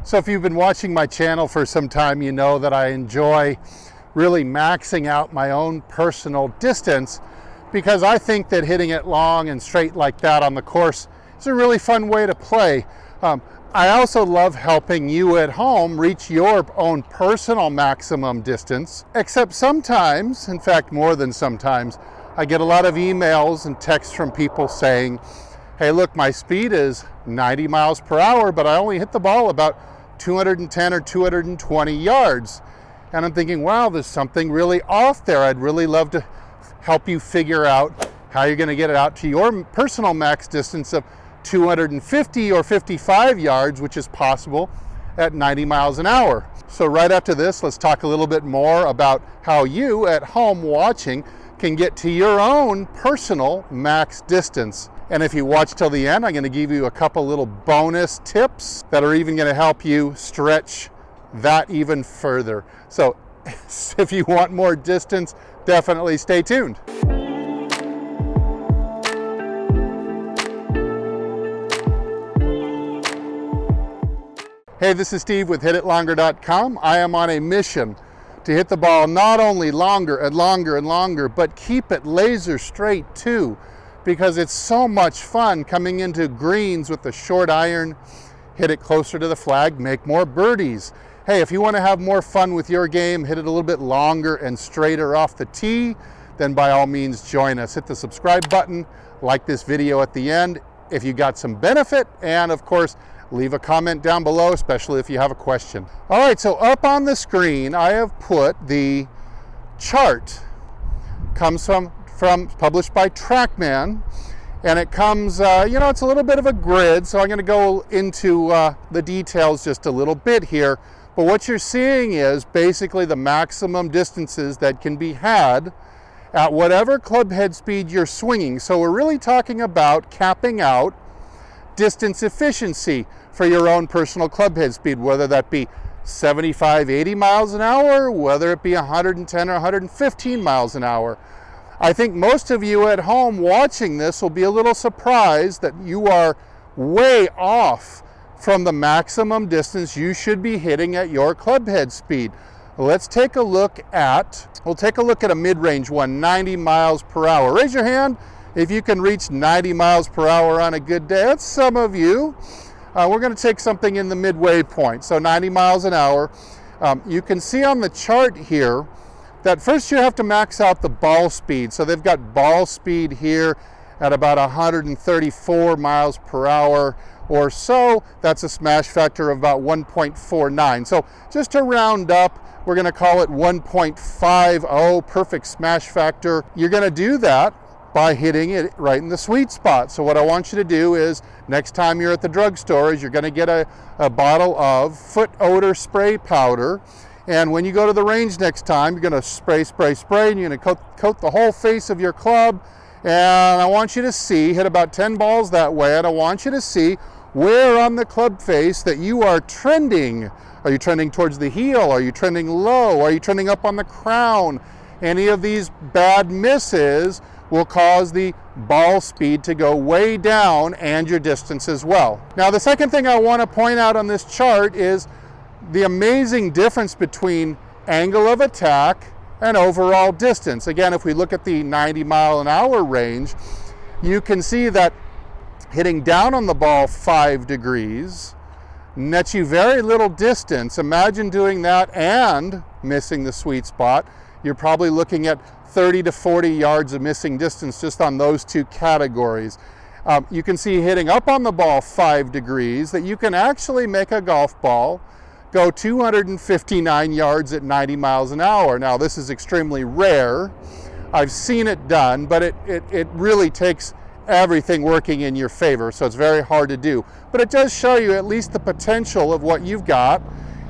So if you've been watching my channel for some time, you know that I enjoy really maxing out my own personal distance, because I think that hitting it long and straight like that on the course is a really fun way to play. I also love helping you at home reach your own personal maximum distance, except sometimes, in fact more than sometimes, I get a lot of emails and texts from people saying, hey look, my speed is 90 miles per hour, but I only hit the ball about 210 or 220 yards. And I'm thinking, wow, there's something really off there. I'd really love to help you figure out how you're going to get it out to your personal max distance of 250 or 55 yards, which is possible at 90 miles an hour. So right after this, let's talk a little bit more about how you at home watching can get to your own personal max distance. And if you watch till the end, I'm going to give you a couple little bonus tips that are even going to help you stretch that even further. So if you want more distance, definitely stay tuned. Hey, this is Steve with HitItLonger.com. I am on a mission to hit the ball not only longer and longer and longer, but keep it laser straight too, because it's so much fun coming into greens with the short iron, hit it closer to the flag, make more birdies. Hey, if you want to have more fun with your game, hit it a little bit longer and straighter off the tee, then by all means join us. Hit the subscribe button, like this video at the end if you got some benefit, and of course, leave a comment down below, especially if you have a question. All right, so up on the screen, I have put the chart. Comes from published by TrackMan, and it comes, it's a little bit of a grid, so I'm going to go into the details just a little bit here. But what you're seeing is basically the maximum distances that can be had at whatever club head speed you're swinging. So we're really talking about capping out distance efficiency for your own personal club head speed, whether that be 75, 80 miles an hour, whether it be 110 or 115 miles an hour. I think most of you at home watching this will be a little surprised that you are way off from the maximum distance you should be hitting at your club head speed. Let's take a look at, a mid-range one, 90 miles per hour. Raise your hand if you can reach 90 miles per hour on a good day. That's some of you. We're going to take something in the midway point, so 90 miles an hour. You can see on the chart here that first you have to max out the ball speed. So they've got ball speed here at about 134 miles per hour or so. That's a smash factor of about 1.49. So just to round up, we're going to call it 1.50, perfect smash factor. You're going to do that by hitting it right in the sweet spot. So what I want you to do is, next time you're at the drugstore, is you're going to get a bottle of foot odor spray powder. And when you go to the range next time, you're going to spray, and you're going to coat the whole face of your club. And I want you to see, hit about 10 balls that way, and I want you to see where on the club face that you are trending. Are you trending towards the heel? Are you trending low? Are you trending up on the crown? Any of these bad misses will cause the ball speed to go way down and your distance as well. Now, the second thing I want to point out on this chart is the amazing difference between angle of attack and overall distance. Again, if we look at the 90 mile an hour range, you can see that hitting down on the ball 5 degrees nets you very little distance. Imagine doing that and missing the sweet spot. You're probably looking at 30 to 40 yards of missing distance just on those two categories. You can see hitting up on the ball 5 degrees that you can actually make a golf ball go 259 yards at 90 miles an hour. Now, this is extremely rare. I've seen it done, but it really takes everything working in your favor, so it's very hard to do. But it does show you at least the potential of what you've got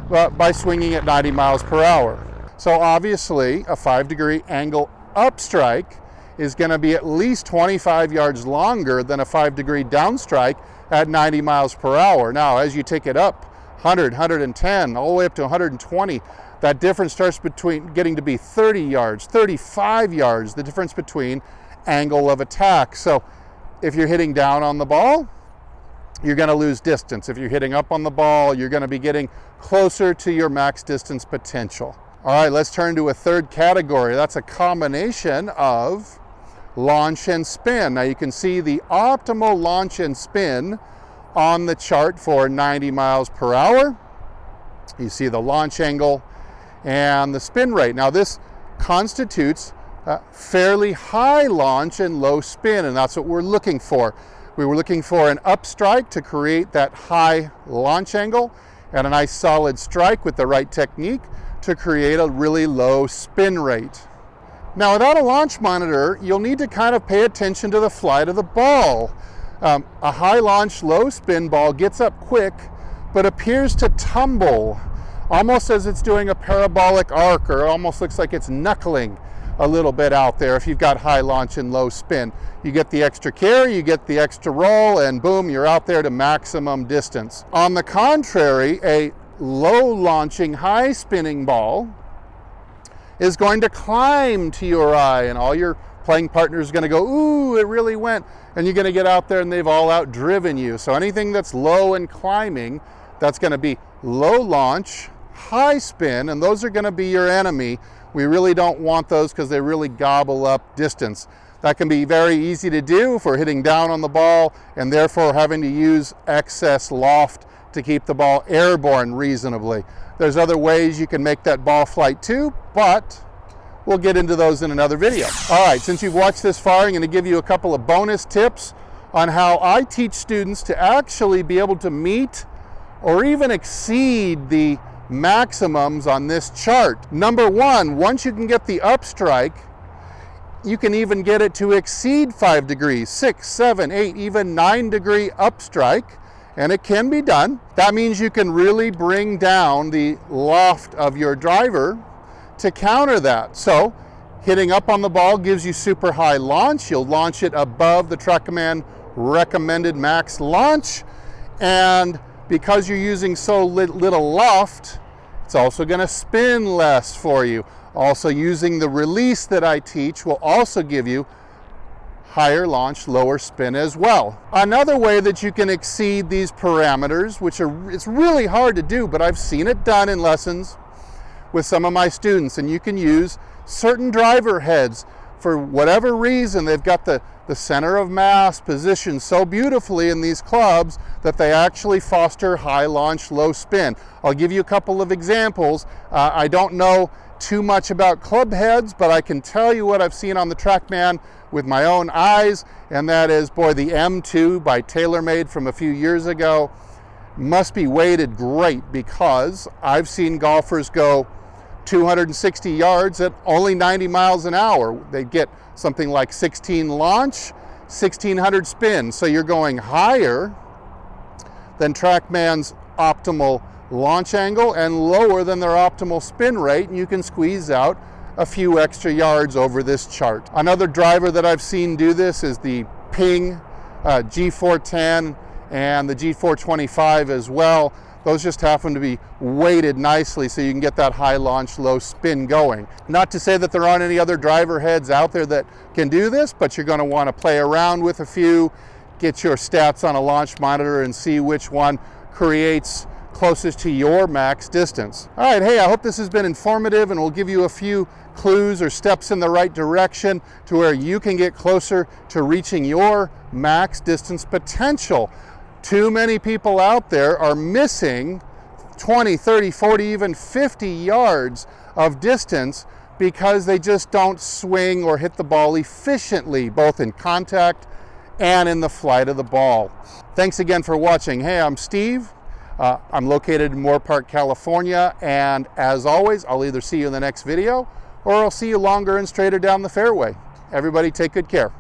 by swinging at 90 miles per hour. So obviously, a 5-degree angle up strike is going to be at least 25 yards longer than a 5-degree down strike at 90 miles per hour. Now, as you take it up 100, 110, all the way up to 120, that difference starts between getting to be 30 yards, 35 yards, the difference between angle of attack. So if you're hitting down on the ball, you're going to lose distance. If you're hitting up on the ball, you're going to be getting closer to your max distance potential. All right, let's turn to a third category. That's a combination of launch and spin. Now you can see the optimal launch and spin on the chart for 90 miles per hour. You see the launch angle and the spin rate. Now this constitutes fairly high launch and low spin, and that's what we're looking for. We were looking for an up strike to create that high launch angle and a nice solid strike with the right technique to create a really low spin rate. Now without a launch monitor, you'll need to kind of pay attention to the flight of the ball. A high launch, low spin ball gets up quick, but appears to tumble, almost as it's doing a parabolic arc, or almost looks like it's knuckling a little bit out there if you've got high launch and low spin. You get the extra carry, you get the extra roll, and boom, you're out there to maximum distance. On the contrary, a low launching, high spinning ball is going to climb to your eye, and all your playing partners are going to go, ooh, it really went, and you're going to get out there and they've all outdriven you. So anything that's low and climbing, that's going to be low launch, high spin, and those are going to be your enemy. We really don't want those because they really gobble up distance. That can be very easy to do if we're hitting down on the ball and therefore having to use excess loft to keep the ball airborne reasonably. There's other ways you can make that ball flight too, but we'll get into those in another video. All right, since you've watched this far, I'm going to give you a couple of bonus tips on how I teach students to actually be able to meet or even exceed the maximums on this chart. Number one, once you can get the up strike, you can even get it to exceed 5 degrees, 6, 7, 8, even 9 degree up strike, and it can be done. That means you can really bring down the loft of your driver to counter that. So hitting up on the ball gives you super high launch. You'll launch it above the TrackMan recommended max launch, and because you're using so little loft, it's also going to spin less for you. Also, using the release that I teach will also give you higher launch, lower spin as well. Another way that you can exceed these parameters, it's really hard to do, but I've seen it done in lessons with some of my students, and you can use certain driver heads. For whatever reason, they've got the center of mass positioned so beautifully in these clubs that they actually foster high launch, low spin. I'll give you a couple of examples. I don't know too much about club heads, but I can tell you what I've seen on the TrackMan with my own eyes, and that is, boy, the M2 by TaylorMade from a few years ago must be weighted great, because I've seen golfers go 260 yards at only 90 miles an hour. They get something like 16 launch, 1600 spin. So you're going higher than TrackMan's optimal launch angle and lower than their optimal spin rate, and you can squeeze out a few extra yards over this chart. Another driver that I've seen do this is the Ping G410 and the G425 as well. Those just happen to be weighted nicely so you can get that high launch, low spin going. Not to say that there aren't any other driver heads out there that can do this, but you're going to want to play around with a few, get your stats on a launch monitor and see which one creates closest to your max distance. All right, hey, I hope this has been informative and will give you a few clues or steps in the right direction to where you can get closer to reaching your max distance potential. Too many people out there are missing 20, 30, 40, even 50 yards of distance because they just don't swing or hit the ball efficiently, both in contact and in the flight of the ball. Thanks again for watching. Hey, I'm Steve. I'm located in Moore Park, California, and as always, I'll either see you in the next video or I'll see you longer and straighter down the fairway. Everybody take good care.